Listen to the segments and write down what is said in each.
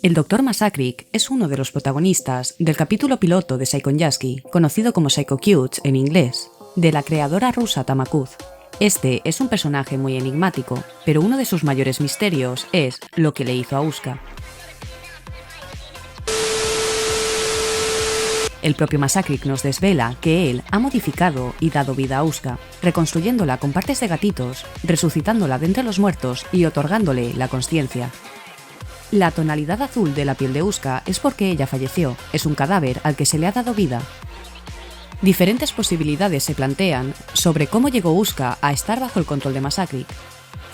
El Dr. Masaryk es uno de los protagonistas del capítulo piloto de Psycho Yasky, conocido como Psycho Cute en inglés, de la creadora rusa Tamakuz. Este es un personaje muy enigmático, pero uno de sus mayores misterios es lo que le hizo a Uska. El propio Masaryk nos desvela que él ha modificado y dado vida a Uska, reconstruyéndola con partes de gatitos, resucitándola de entre los muertos y otorgándole la consciencia. La tonalidad azul de la piel de Uska es porque ella falleció, es un cadáver al que se le ha dado vida. Diferentes posibilidades se plantean sobre cómo llegó Uska a estar bajo el control de Masaryk.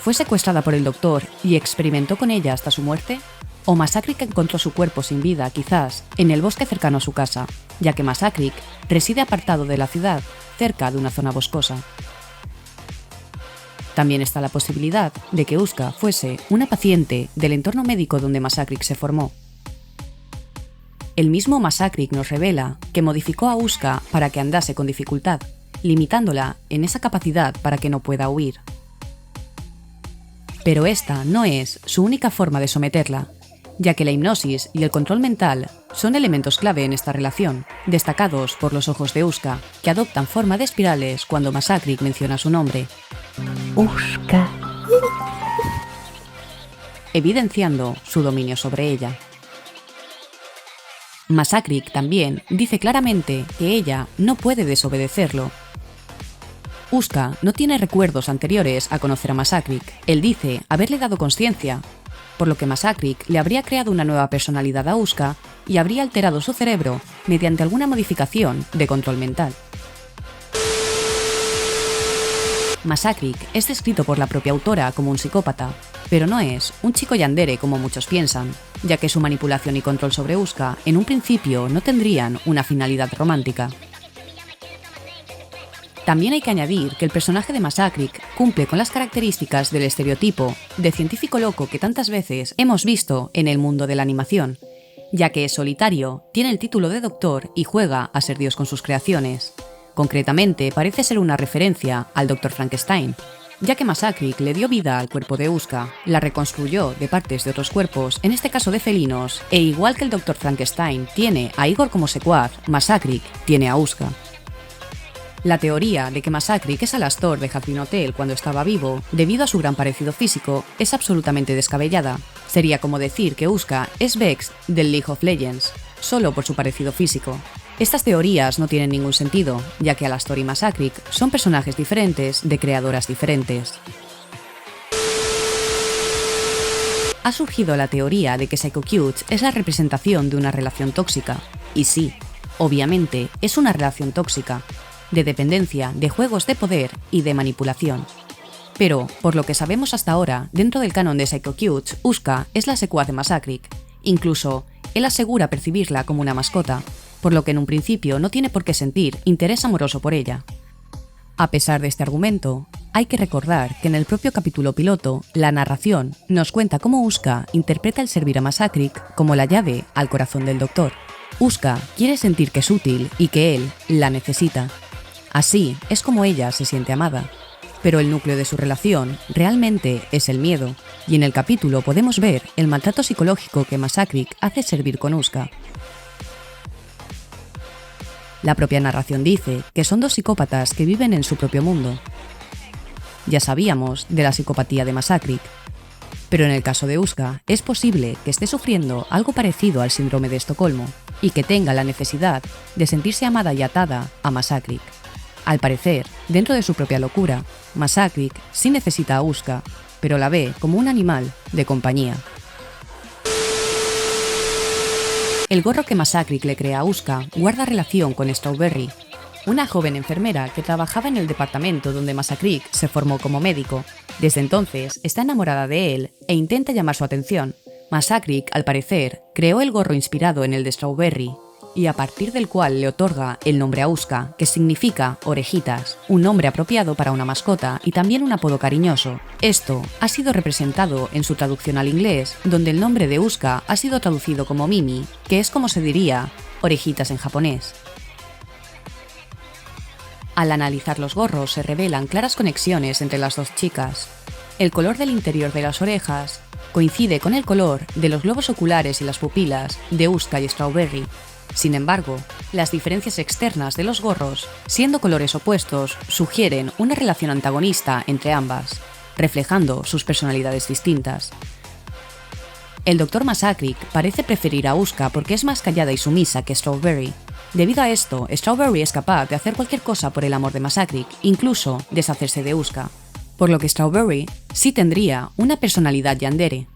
¿Fue secuestrada por el doctor y experimentó con ella hasta su muerte? ¿O Masaryk encontró su cuerpo sin vida, quizás, en el bosque cercano a su casa, ya que Masaryk reside apartado de la ciudad, cerca de una zona boscosa? También está la posibilidad de que Uska fuese una paciente del entorno médico donde Masaryk se formó. El mismo Masaryk nos revela que modificó a Uska para que andase con dificultad, limitándola en esa capacidad para que no pueda huir. Pero esta no es su única forma de someterla, ya que la hipnosis y el control mental son elementos clave en esta relación, destacados por los ojos de Uska, que adoptan forma de espirales cuando Masaryk menciona su nombre. Uska. Evidenciando su dominio sobre ella. Masaryk también dice claramente que ella no puede desobedecerlo. Uska no tiene recuerdos anteriores a conocer a Masaryk. Él dice haberle dado consciencia, por lo que Masaryk le habría creado una nueva personalidad a Uska y habría alterado su cerebro mediante alguna modificación de control mental. Masaryk es descrito por la propia autora como un psicópata, pero no es un chico yandere como muchos piensan, ya que su manipulación y control sobre Uska en un principio no tendrían una finalidad romántica. También hay que añadir que el personaje de Masaryk cumple con las características del estereotipo de científico loco que tantas veces hemos visto en el mundo de la animación, ya que es solitario, tiene el título de doctor y juega a ser Dios con sus creaciones. Concretamente, parece ser una referencia al Dr. Frankenstein, ya que Masaryk le dio vida al cuerpo de Uska, la reconstruyó de partes de otros cuerpos, en este caso de felinos, e igual que el Dr. Frankenstein tiene a Igor como secuaz, Masaryk tiene a Uska. La teoría de que Masaryk es Alastor de Hazbin Hotel cuando estaba vivo, debido a su gran parecido físico, es absolutamente descabellada. Sería como decir que Uska es Vex del League of Legends, solo por su parecido físico. Estas teorías no tienen ningún sentido, ya que Alastor y Masaryk son personajes diferentes de creadoras diferentes. Ha surgido la teoría de que Psycho Cute es la representación de una relación tóxica. Y sí, obviamente es una relación tóxica, de dependencia, de juegos de poder y de manipulación. Pero, por lo que sabemos hasta ahora, dentro del canon de Psycho Cute, Uska es la secuaz de Masaryk. Incluso, él asegura percibirla como una mascota, por lo que en un principio no tiene por qué sentir interés amoroso por ella. A pesar de este argumento, hay que recordar que en el propio capítulo piloto, la narración nos cuenta cómo Uska interpreta el servir a Masaryk como la llave al corazón del doctor. Uska quiere sentir que es útil y que él la necesita. Así es como ella se siente amada. Pero el núcleo de su relación realmente es el miedo, y en el capítulo podemos ver el maltrato psicológico que Masaryk hace servir con Uska. La propia narración dice que son dos psicópatas que viven en su propio mundo. Ya sabíamos de la psicopatía de Masaryk, pero en el caso de Uska es posible que esté sufriendo algo parecido al síndrome de Estocolmo y que tenga la necesidad de sentirse amada y atada a Masaryk. Al parecer, dentro de su propia locura, Masaryk sí necesita a Uska, pero la ve como un animal de compañía. El gorro que Masaryk le crea a Uska guarda relación con Strawberry, una joven enfermera que trabajaba en el departamento donde Masaryk se formó como médico. Desde entonces está enamorada de él e intenta llamar su atención. Masaryk, al parecer, creó el gorro inspirado en el de Strawberry, y a partir del cual le otorga el nombre a Uska, que significa orejitas, un nombre apropiado para una mascota y también un apodo cariñoso. Esto ha sido representado en su traducción al inglés, donde el nombre de Uska ha sido traducido como Mimi, que es como se diría orejitas en japonés. Al analizar los gorros se revelan claras conexiones entre las dos chicas. El color del interior de las orejas coincide con el color de los globos oculares y las pupilas de Uska y Strawberry. Sin embargo, las diferencias externas de los gorros, siendo colores opuestos, sugieren una relación antagonista entre ambas, reflejando sus personalidades distintas. El Dr. Massacre parece preferir a Uska porque es más callada y sumisa que Strawberry. Debido a esto, Strawberry es capaz de hacer cualquier cosa por el amor de Massacre, incluso deshacerse de Uska, por lo que Strawberry sí tendría una personalidad yandere.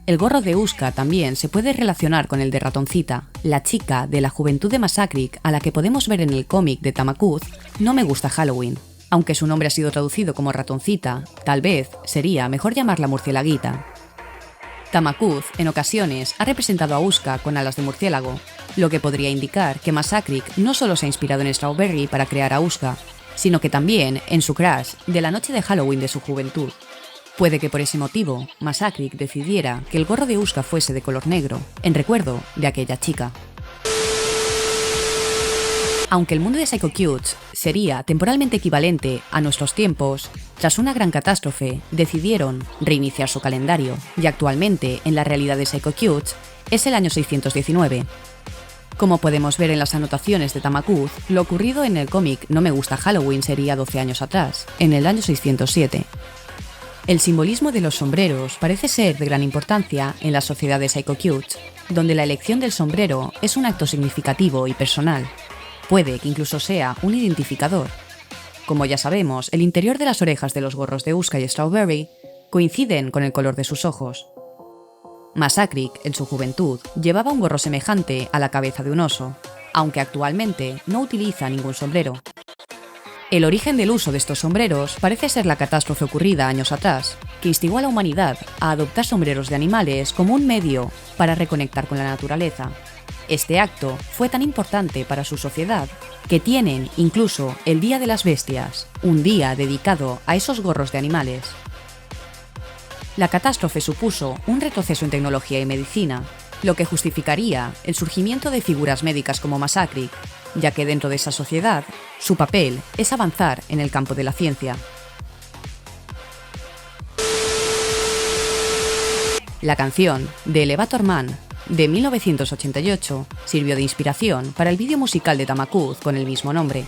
El gorro de Uska también se puede relacionar con el de Ratoncita, la chica de la juventud de Massacre a la que podemos ver en el cómic de Tamakuth No me gusta Halloween. Aunque su nombre ha sido traducido como Ratoncita, tal vez sería mejor llamarla Murcielaguita. Tamakuth en ocasiones ha representado a Uska con alas de murciélago, lo que podría indicar que Massacre no solo se ha inspirado en Strawberry para crear a Uska, sino que también en su crush de la noche de Halloween de su juventud. Puede que por ese motivo, Massacre decidiera que el gorro de Uska fuese de color negro, en recuerdo de aquella chica. Aunque el mundo de Psycho Cutes sería temporalmente equivalente a nuestros tiempos, tras una gran catástrofe, decidieron reiniciar su calendario, y actualmente, en la realidad de Psycho Cutes, es el año 619. Como podemos ver en las anotaciones de Tamakuth, lo ocurrido en el cómic No me gusta Halloween sería 12 años atrás, en el año 607. El simbolismo de los sombreros parece ser de gran importancia en la sociedad de Psycho Cutes, donde la elección del sombrero es un acto significativo y personal. Puede que incluso sea un identificador. Como ya sabemos, el interior de las orejas de los gorros de Uska y Strawberry coinciden con el color de sus ojos. Massacre, en su juventud, llevaba un gorro semejante a la cabeza de un oso, aunque actualmente no utiliza ningún sombrero. El origen del uso de estos sombreros parece ser la catástrofe ocurrida años atrás, que instigó a la humanidad a adoptar sombreros de animales como un medio para reconectar con la naturaleza. Este acto fue tan importante para su sociedad que tienen incluso el Día de las Bestias, un día dedicado a esos gorros de animales. La catástrofe supuso un retroceso en tecnología y medicina, lo que justificaría el surgimiento de figuras médicas como Massacre, ya que dentro de esa sociedad, su papel es avanzar en el campo de la ciencia. La canción de Elevator Man, de 1988, sirvió de inspiración para el vídeo musical de Tamakuth con el mismo nombre.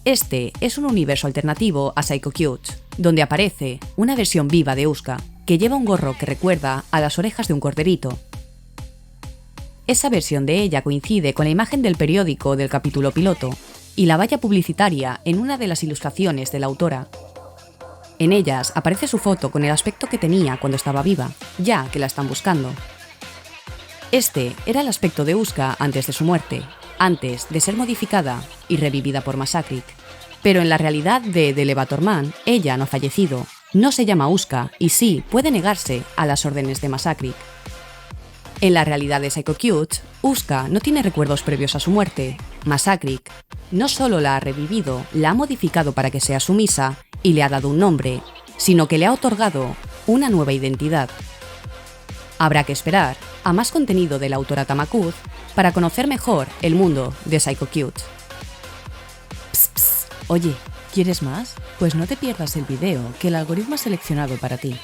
Este es un universo alternativo a Psycho Cutes, donde aparece una versión viva de Uska, que lleva un gorro que recuerda a las orejas de un corderito. Esa versión de ella coincide con la imagen del periódico del capítulo piloto y la valla publicitaria en una de las ilustraciones de la autora. En ellas aparece su foto con el aspecto que tenía cuando estaba viva, ya que la están buscando. Este era el aspecto de Uska antes de su muerte, antes de ser modificada y revivida por Massacre. Pero en la realidad de The Elevator Man, ella no ha fallecido, no se llama Uska y sí puede negarse a las órdenes de Massacre. En la realidad de Psycho Cutes, Uska no tiene recuerdos previos a su muerte. Massacre no solo la ha revivido, la ha modificado para que sea sumisa y le ha dado un nombre, sino que le ha otorgado una nueva identidad. Habrá que esperar a más contenido de la autora Tamakuth para conocer mejor el mundo de Psycho Cutes. Oye, ¿quieres más? Pues no te pierdas el video que el algoritmo ha seleccionado para ti.